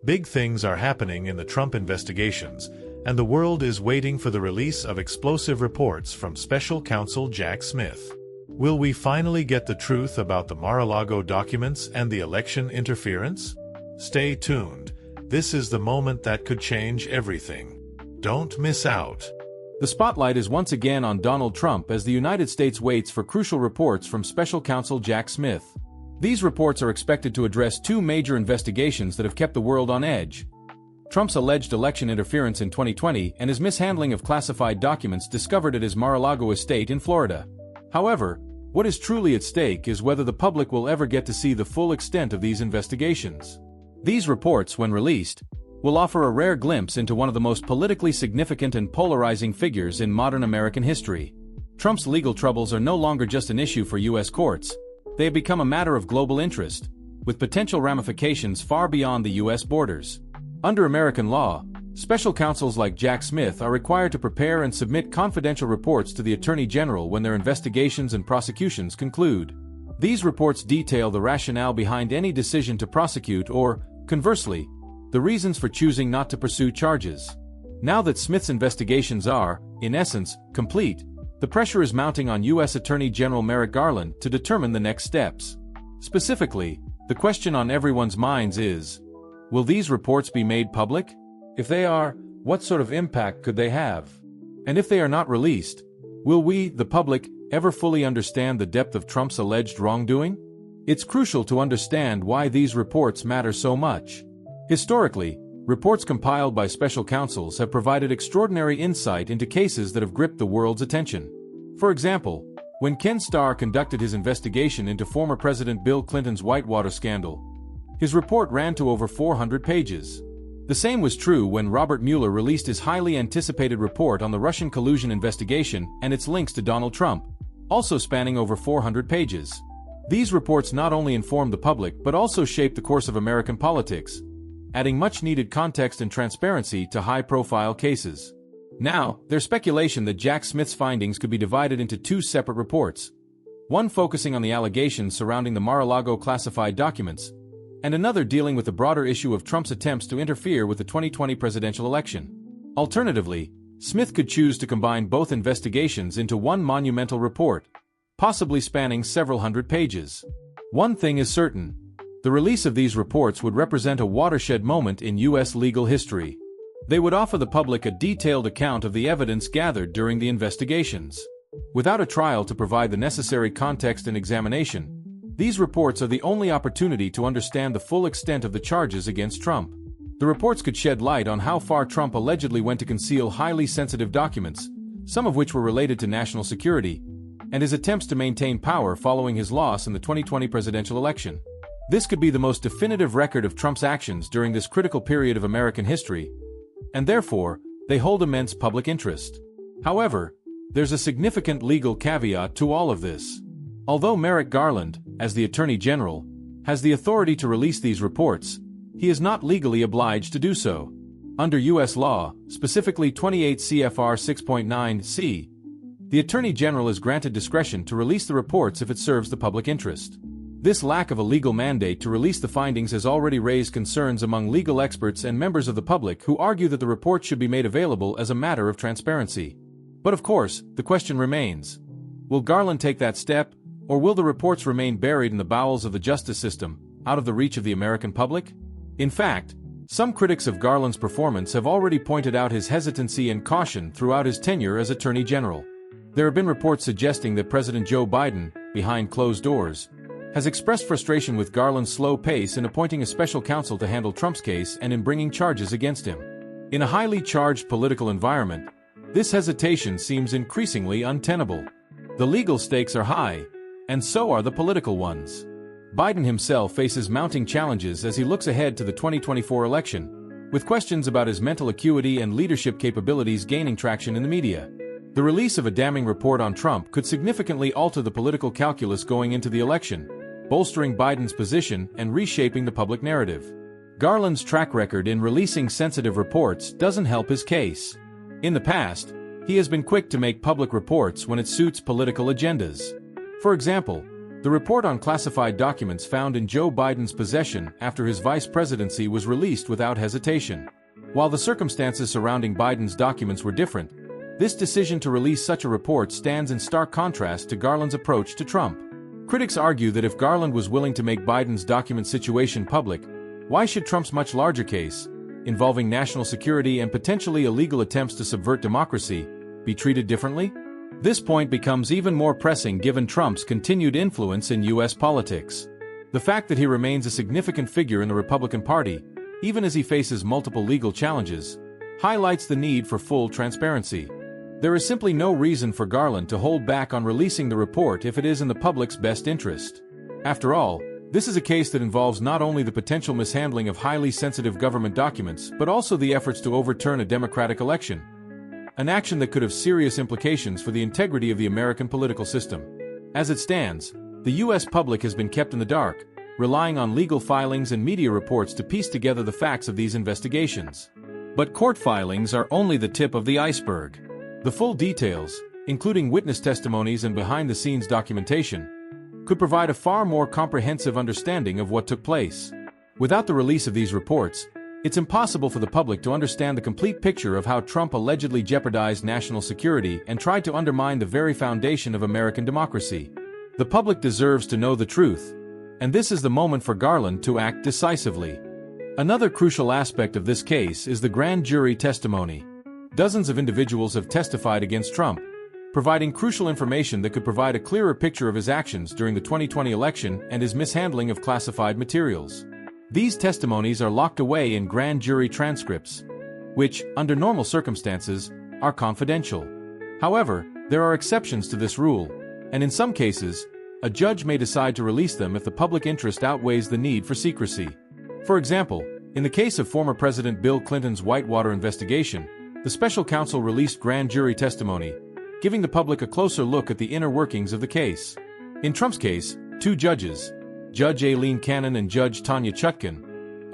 Big things are happening in the Trump investigations, and the world is waiting for the release of explosive reports from Special Counsel Jack Smith. Will we finally get the truth about the Mar-a-Lago documents and the election interference? Stay tuned. This is the moment that could change everything. Don't miss out. The spotlight is once again on Donald Trump as the United States waits for crucial reports from Special Counsel Jack Smith. These reports are expected to address two major investigations that have kept the world on edge: Trump's alleged election interference in 2020 and his mishandling of classified documents discovered at his Mar-a-Lago estate in Florida. However, what is truly at stake is whether the public will ever get to see the full extent of these investigations. These reports, when released, will offer a rare glimpse into one of the most politically significant and polarizing figures in modern American history. Trump's legal troubles are no longer just an issue for U.S. courts. They have become a matter of global interest, with potential ramifications far beyond the U.S. borders. Under American law, special counsels like Jack Smith are required to prepare and submit confidential reports to the Attorney General when their investigations and prosecutions conclude. These reports detail the rationale behind any decision to prosecute or, conversely, the reasons for choosing not to pursue charges. Now that Smith's investigations are, in essence, complete, the pressure is mounting on U.S. Attorney General Merrick Garland to determine the next steps. Specifically, the question on everyone's minds is, will these reports be made public? If they are, what sort of impact could they have? And if they are not released, will we, the public, ever fully understand the depth of Trump's alleged wrongdoing? It's crucial to understand why these reports matter so much. Historically, reports compiled by special counsels have provided extraordinary insight into cases that have gripped the world's attention. For example, when Ken Starr conducted his investigation into former President Bill Clinton's Whitewater scandal, his report ran to over 400 pages. The same was true when Robert Mueller released his highly anticipated report on the Russian collusion investigation and its links to Donald Trump, also spanning over 400 pages. These reports not only informed the public but also shaped the course of American politics, adding much-needed context and transparency to high-profile cases. Now, there's speculation that Jack Smith's findings could be divided into two separate reports, one focusing on the allegations surrounding the Mar-a-Lago classified documents, and another dealing with the broader issue of Trump's attempts to interfere with the 2020 presidential election. Alternatively, Smith could choose to combine both investigations into one monumental report, possibly spanning several hundred pages. One thing is certain: the release of these reports would represent a watershed moment in U.S. legal history. They would offer the public a detailed account of the evidence gathered during the investigations. Without a trial to provide the necessary context and examination, these reports are the only opportunity to understand the full extent of the charges against Trump. The reports could shed light on how far Trump allegedly went to conceal highly sensitive documents, some of which were related to national security, and his attempts to maintain power following his loss in the 2020 presidential election. This could be the most definitive record of Trump's actions during this critical period of American history, and therefore, they hold immense public interest. However, there's a significant legal caveat to all of this. Although Merrick Garland, as the Attorney General, has the authority to release these reports, he is not legally obliged to do so. Under U.S. law, specifically 28 CFR 6.9c, the Attorney General is granted discretion to release the reports if it serves the public interest. This lack of a legal mandate to release the findings has already raised concerns among legal experts and members of the public who argue that the reports should be made available as a matter of transparency. But of course, the question remains: will Garland take that step, or will the reports remain buried in the bowels of the justice system, out of the reach of the American public? In fact, some critics of Garland's performance have already pointed out his hesitancy and caution throughout his tenure as Attorney General. There have been reports suggesting that President Joe Biden, behind closed doors, has expressed frustration with Garland's slow pace in appointing a special counsel to handle Trump's case and in bringing charges against him. In a highly charged political environment, this hesitation seems increasingly untenable. The legal stakes are high, and so are the political ones. Biden himself faces mounting challenges as he looks ahead to the 2024 election, with questions about his mental acuity and leadership capabilities gaining traction in the media. The release of a damning report on Trump could significantly alter the political calculus going into the election, bolstering Biden's position and reshaping the public narrative. Garland's track record in releasing sensitive reports doesn't help his case. In the past, he has been quick to make public reports when it suits political agendas. For example, The report on classified documents found in Joe Biden's possession after his vice presidency was released without hesitation. While the circumstances surrounding Biden's documents were different, this decision to release such a report stands in stark contrast to Garland's approach to Trump. Critics argue that if Garland was willing to make Biden's document situation public, why should Trump's much larger case, involving national security and potentially illegal attempts to subvert democracy, be treated differently? This point becomes even more pressing given Trump's continued influence in U.S. politics. The fact that he remains a significant figure in the Republican Party, even as he faces multiple legal challenges, highlights the need for full transparency. There is simply no reason for Garland to hold back on releasing the report if it is in the public's best interest. After all, this is a case that involves not only the potential mishandling of highly sensitive government documents but also the efforts to overturn a democratic election, an action that could have serious implications for the integrity of the American political system. As it stands, the U.S. public has been kept in the dark, relying on legal filings and media reports to piece together the facts of these investigations. But court filings are only the tip of the iceberg. The full details, including witness testimonies and behind-the-scenes documentation, could provide a far more comprehensive understanding of what took place. Without the release of these reports, it's impossible for the public to understand the complete picture of how Trump allegedly jeopardized national security and tried to undermine the very foundation of American democracy. The public deserves to know the truth, and this is the moment for Garland to act decisively. Another crucial aspect of this case is the grand jury testimony. Dozens of individuals have testified against Trump, providing crucial information that could provide a clearer picture of his actions during the 2020 election and his mishandling of classified materials. These testimonies are locked away in grand jury transcripts, which, under normal circumstances, are confidential. However, there are exceptions to this rule, and in some cases, a judge may decide to release them if the public interest outweighs the need for secrecy. For example, in the case of former President Bill Clinton's Whitewater investigation, the special counsel released grand jury testimony, giving the public a closer look at the inner workings of the case. In Trump's case, two judges, Judge Aileen Cannon and Judge Tanya Chutkan,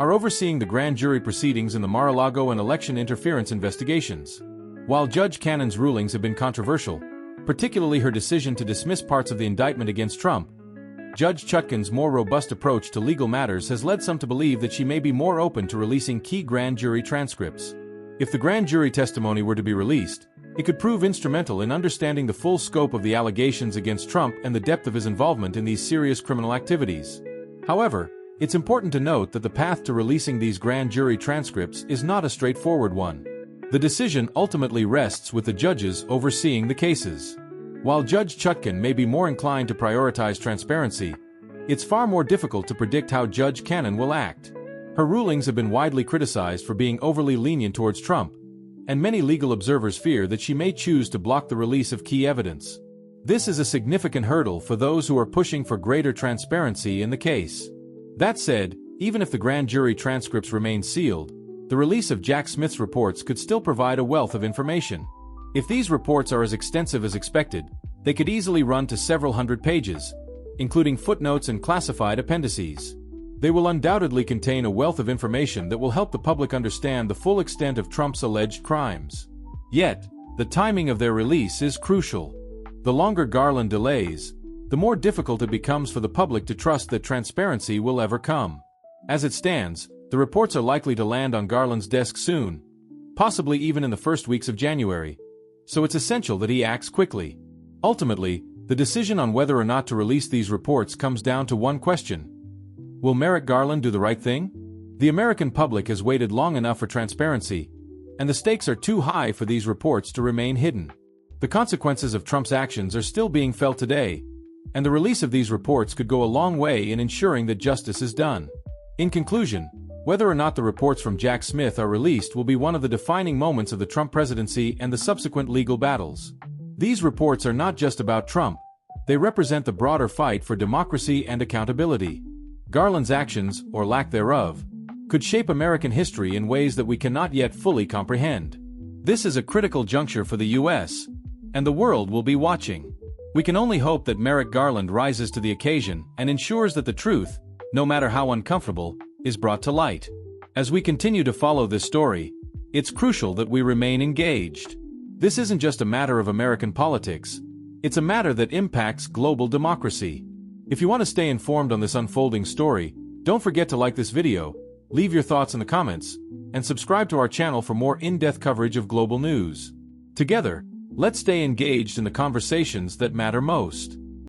are overseeing the grand jury proceedings in the Mar-a-Lago and election interference investigations. While Judge Cannon's rulings have been controversial, particularly her decision to dismiss parts of the indictment against Trump, Judge Chutkan's more robust approach to legal matters has led some to believe that she may be more open to releasing key grand jury transcripts. If the grand jury testimony were to be released, it could prove instrumental in understanding the full scope of the allegations against Trump and the depth of his involvement in these serious criminal activities. However, it's important to note that the path to releasing these grand jury transcripts is not a straightforward one. The decision ultimately rests with the judges overseeing the cases. While Judge Chutkan may be more inclined to prioritize transparency, it's far more difficult to predict how Judge Cannon will act. Her rulings have been widely criticized for being overly lenient towards Trump, and many legal observers fear that she may choose to block the release of key evidence. This is a significant hurdle for those who are pushing for greater transparency in the case. That said, even if the grand jury transcripts remain sealed, the release of Jack Smith's reports could still provide a wealth of information. If these reports are as extensive as expected, they could easily run to several hundred pages, including footnotes and classified appendices. They will undoubtedly contain a wealth of information that will help the public understand the full extent of Trump's alleged crimes. Yet, the timing of their release is crucial. The longer Garland delays, the more difficult it becomes for the public to trust that transparency will ever come. As it stands, the reports are likely to land on Garland's desk soon, possibly even in the first weeks of January, so it's essential that he acts quickly. Ultimately, the decision on whether or not to release these reports comes down to one question. Will Merrick Garland do the right thing? The American public has waited long enough for transparency, and the stakes are too high for these reports to remain hidden. The consequences of Trump's actions are still being felt today, and the release of these reports could go a long way in ensuring that justice is done. In conclusion, whether or not the reports from Jack Smith are released will be one of the defining moments of the Trump presidency and the subsequent legal battles. These reports are not just about Trump. They represent the broader fight for democracy and accountability. Garland's actions, or lack thereof, could shape American history in ways that we cannot yet fully comprehend. This is a critical juncture for the U.S., and the world will be watching. We can only hope that Merrick Garland rises to the occasion and ensures that the truth, no matter how uncomfortable, is brought to light. As we continue to follow this story, it's crucial that we remain engaged. This isn't just a matter of American politics, it's a matter that impacts global democracy. If you want to stay informed on this unfolding story, don't forget to like this video, leave your thoughts in the comments, and subscribe to our channel for more in-depth coverage of global news. Together, let's stay engaged in the conversations that matter most.